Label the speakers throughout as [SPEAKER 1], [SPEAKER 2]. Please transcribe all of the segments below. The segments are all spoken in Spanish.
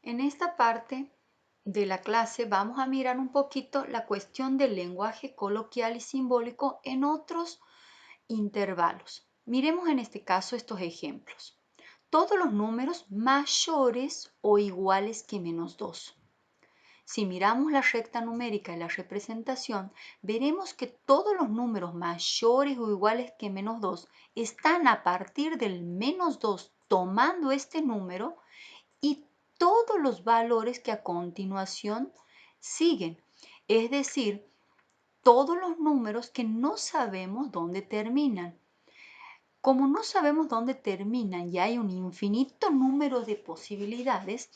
[SPEAKER 1] En esta parte de la clase vamos a mirar un poquito la cuestión del lenguaje coloquial y simbólico en otros intervalos. Miremos en este caso estos ejemplos. Todos los números mayores o iguales que -2. Si miramos la recta numérica y la representación, veremos que todos los números mayores o iguales que -2 están a partir del -2 tomando este número y todos los valores que a continuación siguen. Es decir, todos los números que no sabemos dónde terminan. Como no sabemos dónde terminan y hay un infinito número de posibilidades,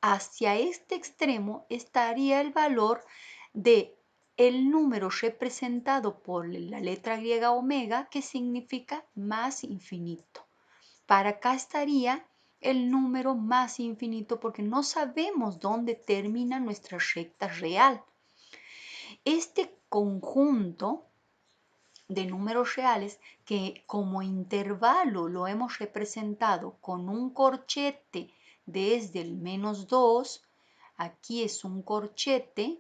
[SPEAKER 1] hacia este extremo estaría el valor de el número representado por la letra griega omega, que significa más infinito. Para acá estaría el número más infinito porque no sabemos dónde termina nuestra recta real. Este conjunto de números reales que como intervalo lo hemos representado con un corchete desde el -2, aquí es un corchete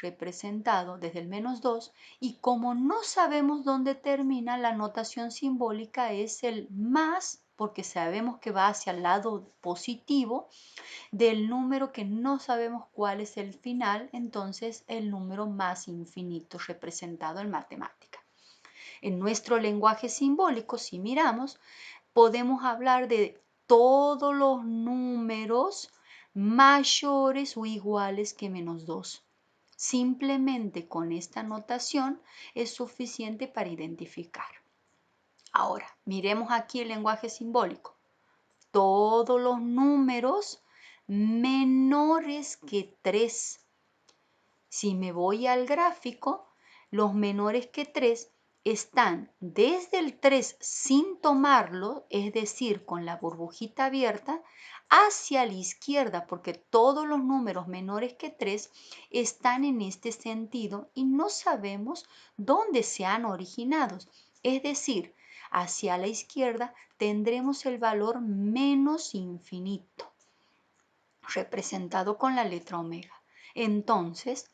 [SPEAKER 1] representado desde el -2 y como no sabemos dónde termina, la notación simbólica es el más porque sabemos que va hacia el lado positivo del número que no sabemos cuál es el final, entonces el número más infinito representado en matemática. En nuestro lenguaje simbólico, si miramos, podemos hablar de todos los números mayores o iguales que -2. Simplemente con esta notación es suficiente para identificar. Ahora, miremos aquí el lenguaje simbólico. Todos los números menores que 3. Si me voy al gráfico, los menores que 3 están desde el 3 sin tomarlo, es decir, con la burbujita abierta, hacia la izquierda, porque todos los números menores que 3 están en este sentido y no sabemos dónde se han originado. Es decir, hacia la izquierda tendremos el valor menos infinito, representado con la letra omega. Entonces,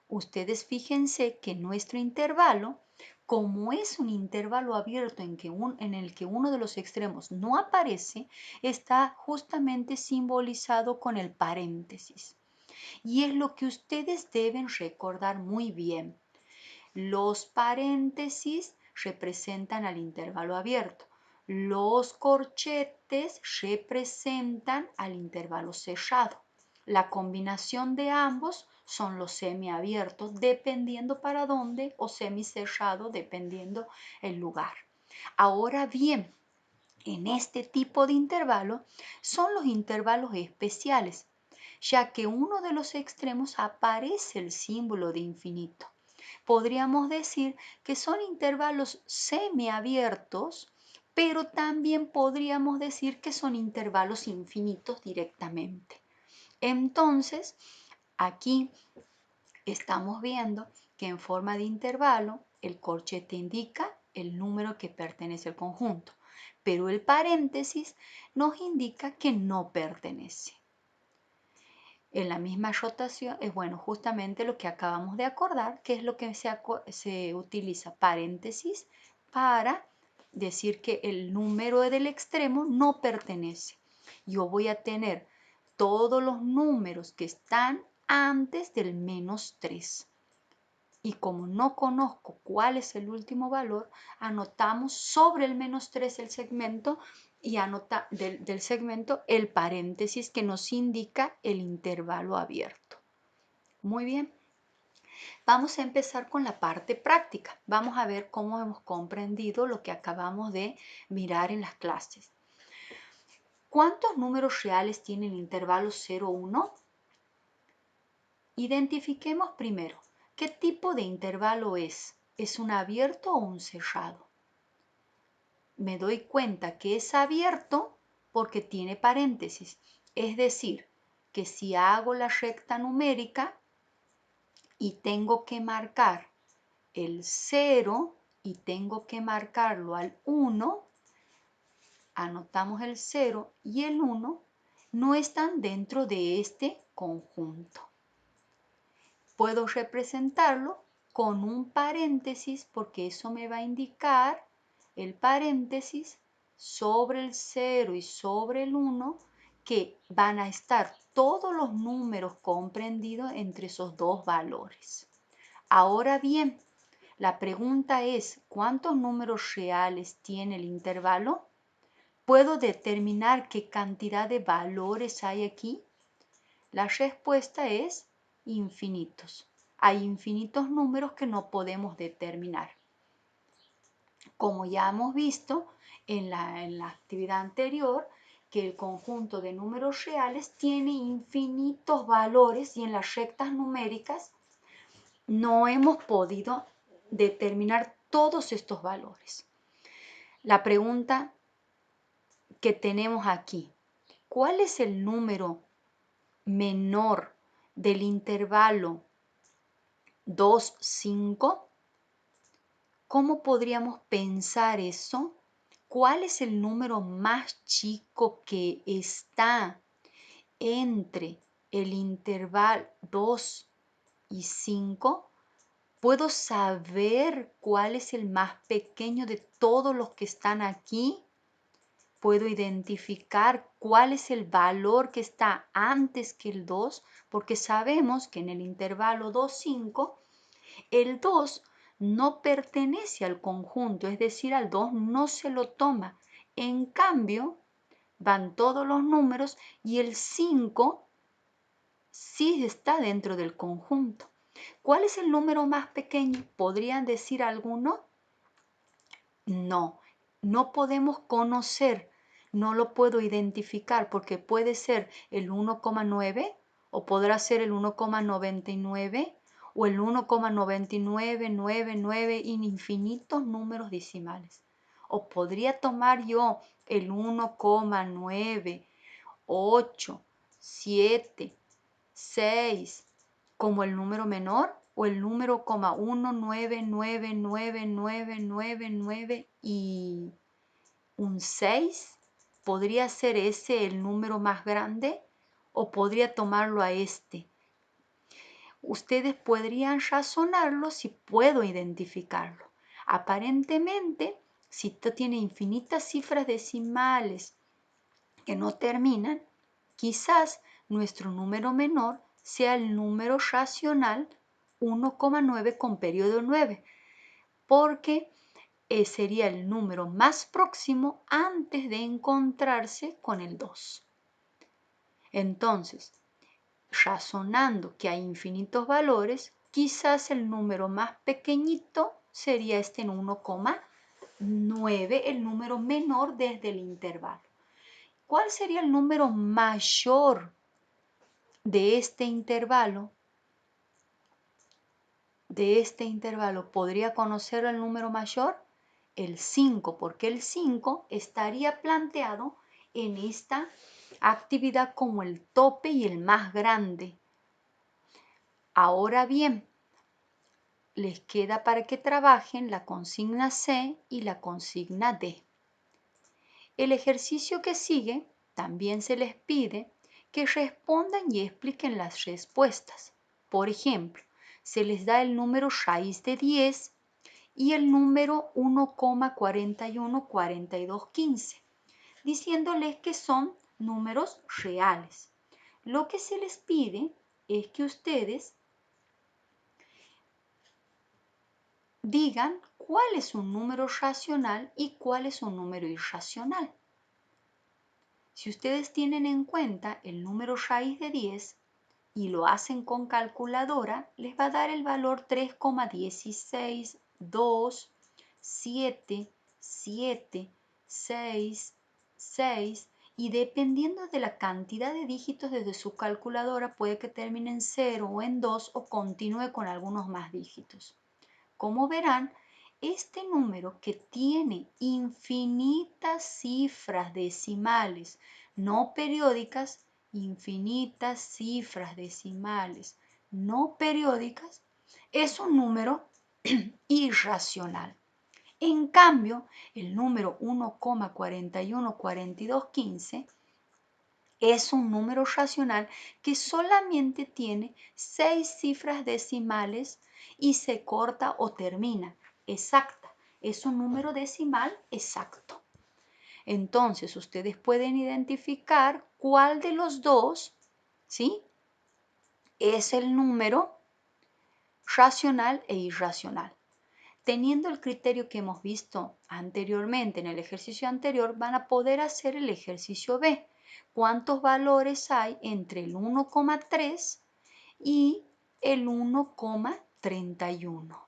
[SPEAKER 1] ustedes fíjense que nuestro intervalo, como es un intervalo abierto en el que uno de los extremos no aparece, está justamente simbolizado con el paréntesis. Y es lo que ustedes deben recordar muy bien. Los paréntesis representan al intervalo abierto. Los corchetes representan al intervalo cerrado. La combinación de ambos son los semiabiertos, dependiendo para dónde, o semicerrado, dependiendo el lugar. Ahora bien, en este tipo de intervalo son los intervalos especiales, ya que uno de los extremos aparece el símbolo de infinito. Podríamos decir que son intervalos semiabiertos, pero también podríamos decir que son intervalos infinitos directamente. Entonces, aquí estamos viendo que en forma de intervalo el corchete indica el número que pertenece al conjunto, pero el paréntesis nos indica que no pertenece. En la misma rotación es justamente lo que acabamos de acordar, que es lo que se utiliza paréntesis para decir que el número del extremo no pertenece. Yo voy a tener todos los números que están antes del -3. Y como no conozco cuál es el último valor, anotamos sobre el -3 el segmento y del segmento el paréntesis que nos indica el intervalo abierto. Muy bien. Vamos a empezar con la parte práctica. Vamos a ver cómo hemos comprendido lo que acabamos de mirar en las clases. ¿Cuántos números reales tienen el intervalo 0, 1? Identifiquemos primero, ¿qué tipo de intervalo es? ¿Es un abierto o un cerrado? Me doy cuenta que es abierto porque tiene paréntesis. Es decir, que si hago la recta numérica y tengo que marcar el 0 y tengo que marcarlo al 1, anotamos el 0 y el 1, no están dentro de este conjunto. Puedo representarlo con un paréntesis porque eso me va a indicar el paréntesis sobre el 0 y sobre el 1 que van a estar todos los números comprendidos entre esos dos valores. Ahora bien, la pregunta es, ¿cuántos números reales tiene el intervalo? ¿Puedo determinar qué cantidad de valores hay aquí? La respuesta es infinitos. Hay infinitos números que no podemos determinar. Como ya hemos visto en la actividad anterior, que el conjunto de números reales tiene infinitos valores y en las rectas numéricas no hemos podido determinar todos estos valores. La pregunta que tenemos aquí, ¿cuál es el número menor del intervalo 2, 5? ¿Cómo podríamos pensar eso? ¿Cuál es el número más chico que está entre el intervalo 2 y 5? ¿Puedo saber cuál es el más pequeño de todos los que están aquí? ¿Puedo identificar cuál es el valor que está antes que el 2? Porque sabemos que en el intervalo 2, 5, el 2 no pertenece al conjunto, es decir, al 2 no se lo toma. En cambio, van todos los números y el 5 sí está dentro del conjunto. ¿Cuál es el número más pequeño? ¿Podrían decir alguno? No, no podemos conocer, no lo puedo identificar porque puede ser el 1,9 o podrá ser el 1,99 o el 1,9999 en infinitos números decimales. O podría tomar yo el 1,987 como el número menor o el número 1,9999999 y un 6. ¿Podría ser ese el número más grande o podría tomarlo a este? Ustedes podrían razonarlo si puedo identificarlo. Aparentemente, si esto tiene infinitas cifras decimales que no terminan, quizás nuestro número menor sea el número racional 1,9 con periodo 9, porque sería el número más próximo antes de encontrarse con el 2. Entonces, razonando que hay infinitos valores, quizás el número más pequeñito sería este en 1,9, el número menor desde el intervalo. ¿Cuál sería el número mayor de este intervalo? ¿Podría conocer el número mayor? El 5, porque el 5 estaría planteado en esta actividad como el tope y el más grande. Ahora bien, les queda para que trabajen la consigna C y la consigna D. El ejercicio que sigue también se les pide que respondan y expliquen las respuestas. Por ejemplo, se les da el número raíz de 10 y el número 1,414215, diciéndoles que son números reales. Lo que se les pide es que ustedes digan cuál es un número racional y cuál es un número irracional. Si ustedes tienen en cuenta el número raíz de 10 y lo hacen con calculadora, les va a dar el valor 3,1627766 y dependiendo de la cantidad de dígitos desde su calculadora puede que termine en 0 o en 2 o continúe con algunos más dígitos. Como verán, este número que tiene infinitas cifras decimales no periódicas, infinitas cifras decimales no periódicas, es un número irracional. En cambio, el número 1,414215 Es un número racional que solamente tiene 6 cifras decimales y se corta o termina. Exacta. Es un número decimal exacto. Entonces, ustedes pueden identificar cuál de los dos, ¿sí?, es el número racional e irracional. Teniendo el criterio que hemos visto anteriormente en el ejercicio anterior, van a poder hacer el ejercicio B. ¿Cuántos valores hay entre el 1,3 y el 1,31?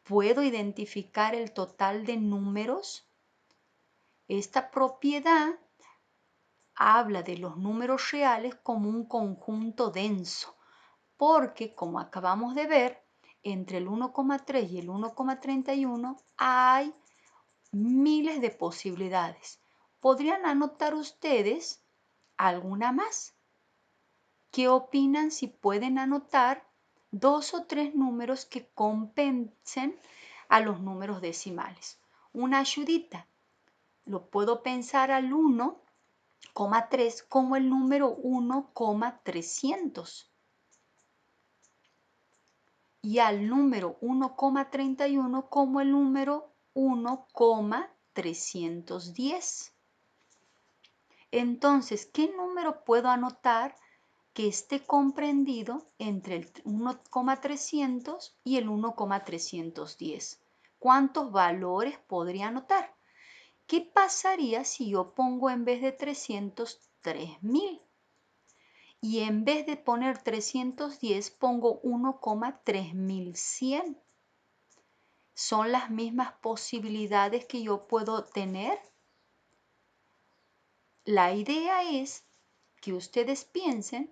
[SPEAKER 1] ¿Puedo identificar el total de números? Esta propiedad habla de los números reales como un conjunto denso, porque como acabamos de ver, entre el 1,3 y el 1,31 hay miles de posibilidades. ¿Podrían anotar ustedes alguna más? ¿Qué opinan si pueden anotar 2 o 3 números que compensen a los números decimales? Una ayudita. Lo puedo pensar al 1,3 como el número 1,300 y al número 1,31 como el número 1,310. Entonces, ¿qué número puedo anotar que esté comprendido entre el 1,300 y el 1,310? ¿Cuántos valores podría anotar? ¿Qué pasaría si yo pongo en vez de 300, 3000? Y en vez de poner 310, pongo 1,3100. ¿Son las mismas posibilidades que yo puedo tener? La idea es que ustedes piensen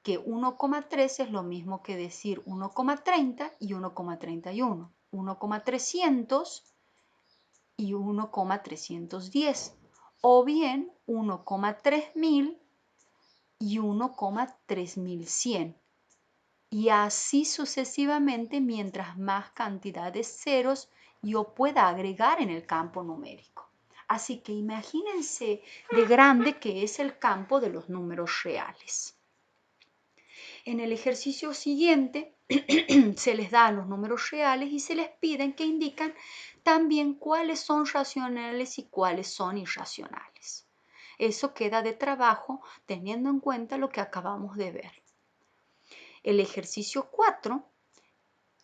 [SPEAKER 1] que 1,3 es lo mismo que decir 1,30 y 1,31, 1,300 y 1,310, o bien 1,3000 y 1,3100. Y así sucesivamente mientras más cantidad de ceros yo pueda agregar en el campo numérico. Así que imagínense de grande que es el campo de los números reales. En el ejercicio siguiente se les da los números reales y se les piden que indican también cuáles son racionales y cuáles son irracionales. Eso queda de trabajo teniendo en cuenta lo que acabamos de ver. El ejercicio 4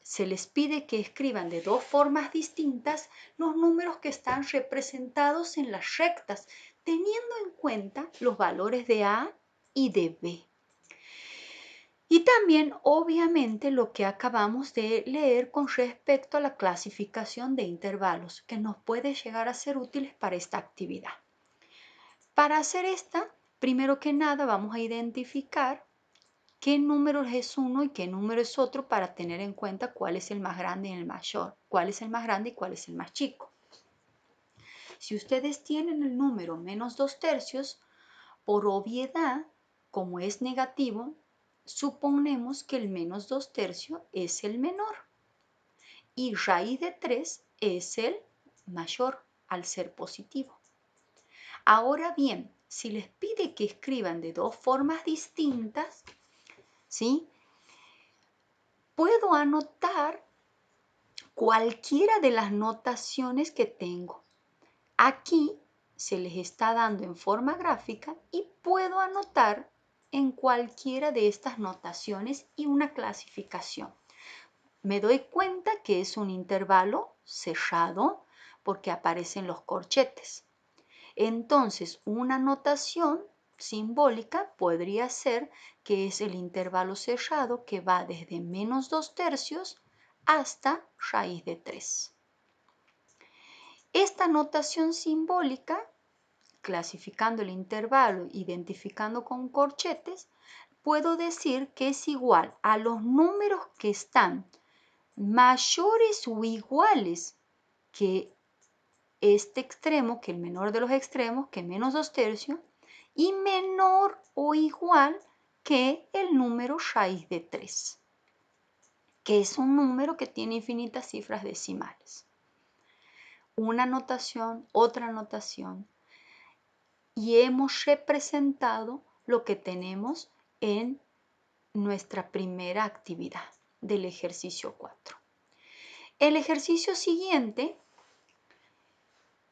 [SPEAKER 1] se les pide que escriban de dos formas distintas los números que están representados en las rectas, teniendo en cuenta los valores de A y de B. Y también, obviamente, lo que acabamos de leer con respecto a la clasificación de intervalos, que nos puede llegar a ser útiles para esta actividad. Para hacer esta, primero que nada, vamos a identificar qué número es uno y qué número es otro para tener en cuenta cuál es el más grande y el mayor, cuál es el más grande y cuál es el más chico. Si ustedes tienen el número menos 2/3, por obviedad, como es negativo, suponemos que el menos 2/3 es el menor y raíz de 3 es el mayor al ser positivo. Ahora bien, si les pide que escriban de dos formas distintas, ¿sí?, puedo anotar cualquiera de las notaciones que tengo. Aquí se les está dando en forma gráfica y puedo anotar en cualquiera de estas notaciones y una clasificación. Me doy cuenta que es un intervalo cerrado porque aparecen los corchetes. Entonces, una notación simbólica podría ser que es el intervalo cerrado que va desde menos 2/3 hasta raíz de 3. Esta notación simbólica, clasificando el intervalo, identificando con corchetes, puedo decir que es igual a los números que están mayores o iguales que este extremo, que el menor de los extremos, que menos 2/3, y menor o igual que el número raíz de 3, que es un número que tiene infinitas cifras decimales. Una notación, otra notación. y hemos representado lo que tenemos en nuestra primera actividad del ejercicio 4. El ejercicio siguiente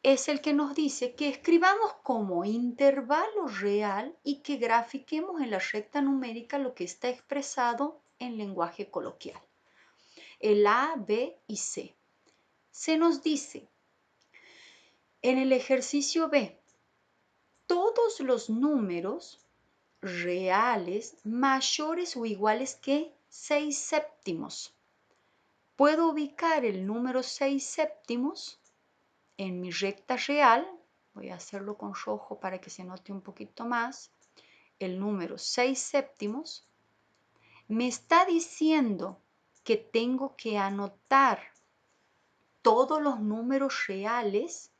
[SPEAKER 1] es el que nos dice que escribamos como intervalo real y que grafiquemos en la recta numérica lo que está expresado en lenguaje coloquial. El A, B y C. Se nos dice en el ejercicio B, todos los números reales mayores o iguales que 6 séptimos. Puedo ubicar el número 6 séptimos en mi recta real. Voy a hacerlo con rojo para que se note un poquito más. El número 6 séptimos me está diciendo que tengo que anotar todos los números reales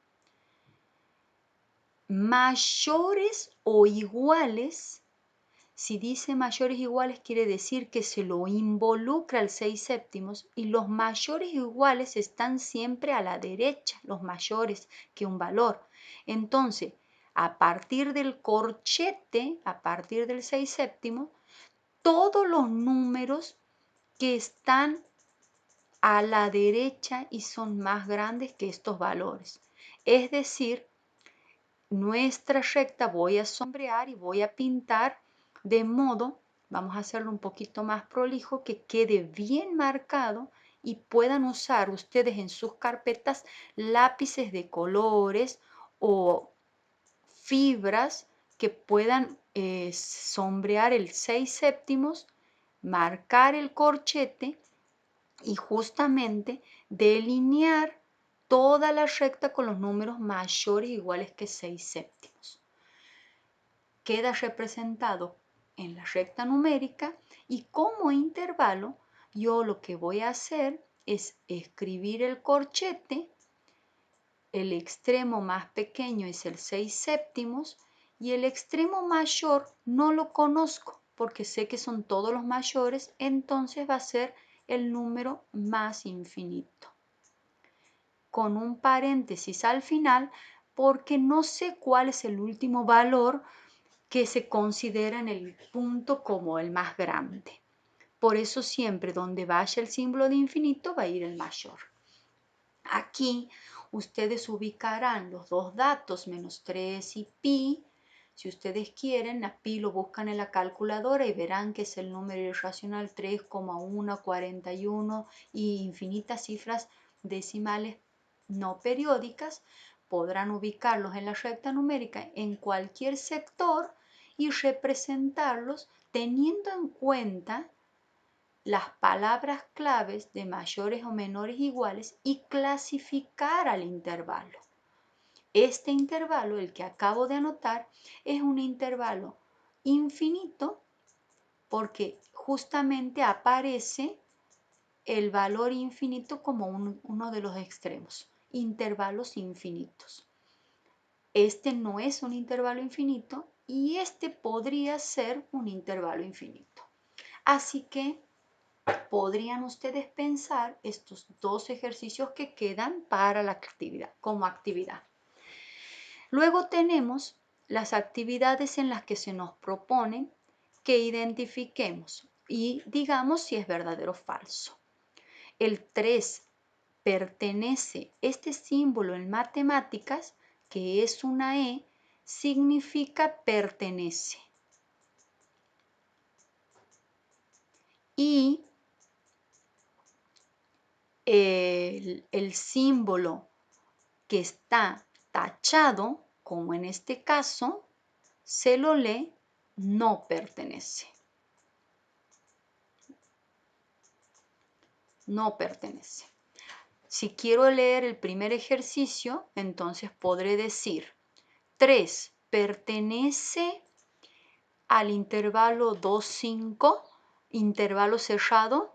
[SPEAKER 1] mayores o iguales. Si dice mayores iguales quiere decir que se lo involucra el 6 séptimos y los mayores iguales están siempre a la derecha, los mayores que un valor. Entonces, a partir del corchete, a partir del 6 séptimos, todos los números que están a la derecha y son más grandes que estos valores. Es decir, nuestra recta voy a sombrear y voy a pintar de modo, vamos a hacerlo un poquito más prolijo, que quede bien marcado y puedan usar ustedes en sus carpetas lápices de colores o fibras que puedan sombrear el 6 séptimos, marcar el corchete y justamente delinear toda la recta con los números mayores o iguales que 6 séptimos. Queda representado en la recta numérica y como intervalo yo lo que voy a hacer es escribir el corchete. El extremo más pequeño es el 6 séptimos y el extremo mayor no lo conozco porque sé que son todos los mayores, entonces va a ser el número más infinito. Con un paréntesis al final porque no sé cuál es el último valor que se considera en el punto como el más grande. Por eso siempre donde vaya el símbolo de infinito va a ir el mayor. Aquí ustedes ubicarán los dos datos, menos 3 y pi. Si ustedes quieren, a pi lo buscan en la calculadora y verán que es el número irracional 3,141 y infinitas cifras decimales no periódicas. Podrán ubicarlos en la recta numérica en cualquier sector y representarlos teniendo en cuenta las palabras claves de mayores o menores iguales y clasificar al intervalo. Este intervalo, el que acabo de anotar, es un intervalo infinito porque justamente aparece el valor infinito como uno de los extremos, intervalos infinitos. Este no es un intervalo infinito y este podría ser un intervalo infinito. Así que podrían ustedes pensar estos dos ejercicios que quedan para la actividad, como actividad. Luego tenemos las actividades en las que se nos propone que identifiquemos y digamos si es verdadero o falso. El 3 pertenece, este símbolo en matemáticas, que es una E, significa pertenece. Y el símbolo que está tachado, como en este caso, se lo lee no pertenece. No pertenece. Si quiero leer el primer ejercicio, entonces podré decir 3 pertenece al intervalo 2, 5, intervalo cerrado.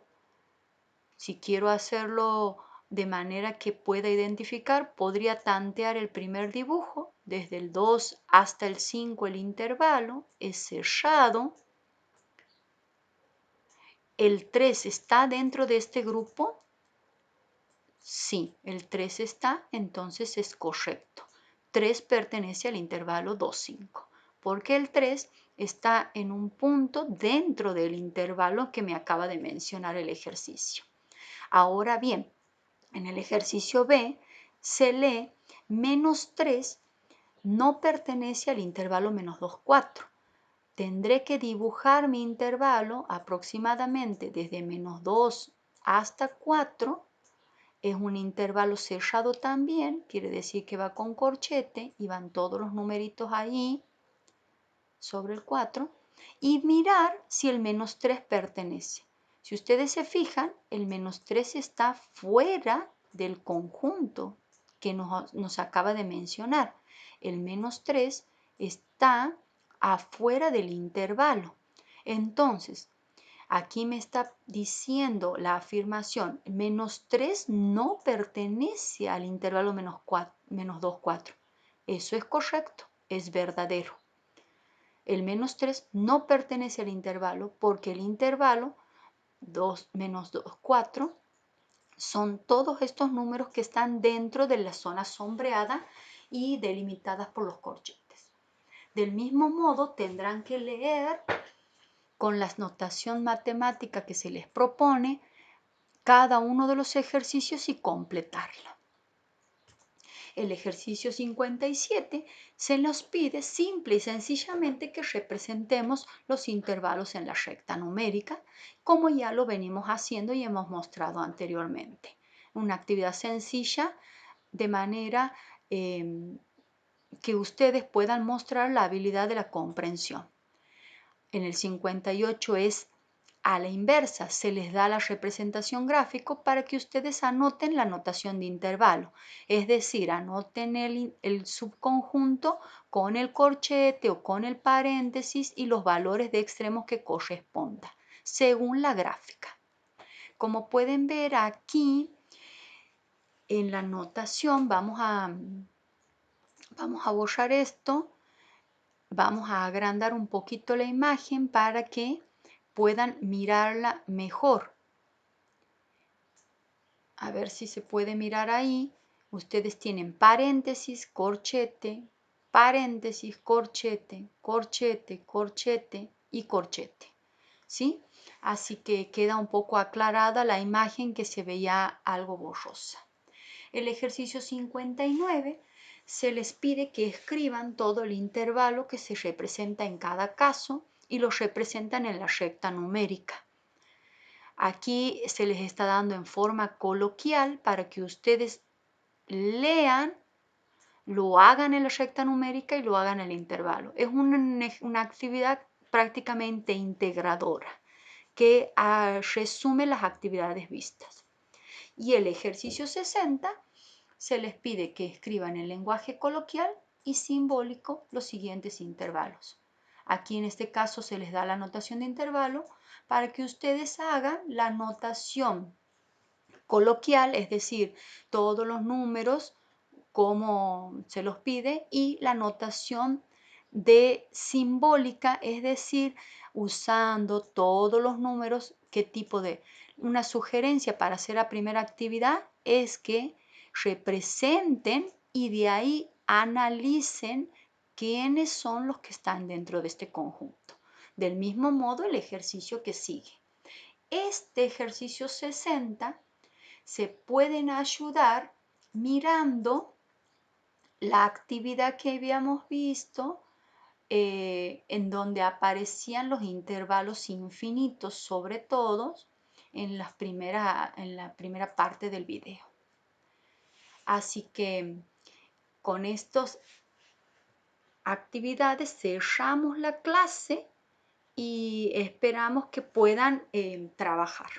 [SPEAKER 1] Si quiero hacerlo de manera que pueda identificar, podría tantear el primer dibujo, desde el 2 hasta el 5 el intervalo es cerrado. ¿El 3 está dentro de este grupo? Sí, el 3 está, entonces es correcto. 3 pertenece al intervalo 2, 5, porque el 3 está en un punto dentro del intervalo que me acaba de mencionar el ejercicio. Ahora bien, en el ejercicio B se lee menos 3 no pertenece al intervalo menos 2, 4. Tendré que dibujar mi intervalo aproximadamente desde menos 2 hasta 4. Es un intervalo cerrado también, quiere decir que va con corchete y van todos los numeritos ahí sobre el 4 y mirar si el menos 3 pertenece. Si ustedes se fijan, el menos 3 está fuera del conjunto que nos acaba de mencionar. El menos 3 está afuera del intervalo. Entonces, aquí me está diciendo la afirmación, menos 3 no pertenece al intervalo menos 2, 4. Eso es correcto, es verdadero. El menos 3 no pertenece al intervalo porque el intervalo 2, menos 2, 4 son todos estos números que están dentro de la zona sombreada y delimitadas por los corchetes. Del mismo modo tendrán que leer con la notación matemática que se les propone cada uno de los ejercicios y completarlo. El ejercicio 57 se nos pide simple y sencillamente que representemos los intervalos en la recta numérica, como ya lo venimos haciendo y hemos mostrado anteriormente. Una actividad sencilla de manera que ustedes puedan mostrar la habilidad de la comprensión. En el 58 es a la inversa, se les da la representación gráfica para que ustedes anoten la notación de intervalo, es decir, anoten el subconjunto con el corchete o con el paréntesis y los valores de extremos que correspondan, según la gráfica. Como pueden ver aquí, en la notación vamos a borrar esto. Vamos a agrandar un poquito la imagen para que puedan mirarla mejor. A ver si se puede mirar ahí. Ustedes tienen paréntesis, corchete, paréntesis, corchete, corchete, corchete y corchete. ¿Sí? Así que queda un poco aclarada la imagen que se veía algo borrosa. El ejercicio 59 se les pide que escriban todo el intervalo que se representa en cada caso y lo representan en la recta numérica. Aquí se les está dando en forma coloquial para que ustedes lean, lo hagan en la recta numérica y lo hagan en el intervalo. Es una actividad prácticamente integradora que resume las actividades vistas. Y el ejercicio 60 se les pide que escriban en lenguaje coloquial y simbólico los siguientes intervalos. Aquí en este caso se les da la notación de intervalo para que ustedes hagan la notación coloquial, es decir, todos los números como se los pide, y la notación de simbólica, es decir, usando todos los números, qué tipo de... Una sugerencia para hacer la primera actividad es que representen y de ahí analicen quiénes son los que están dentro de este conjunto. Del mismo modo, el ejercicio que sigue. Este ejercicio 60 se pueden ayudar mirando la actividad que habíamos visto en donde aparecían los intervalos infinitos, sobre todo en la primera parte del video. Así que con estas actividades cerramos la clase y esperamos que puedan trabajar.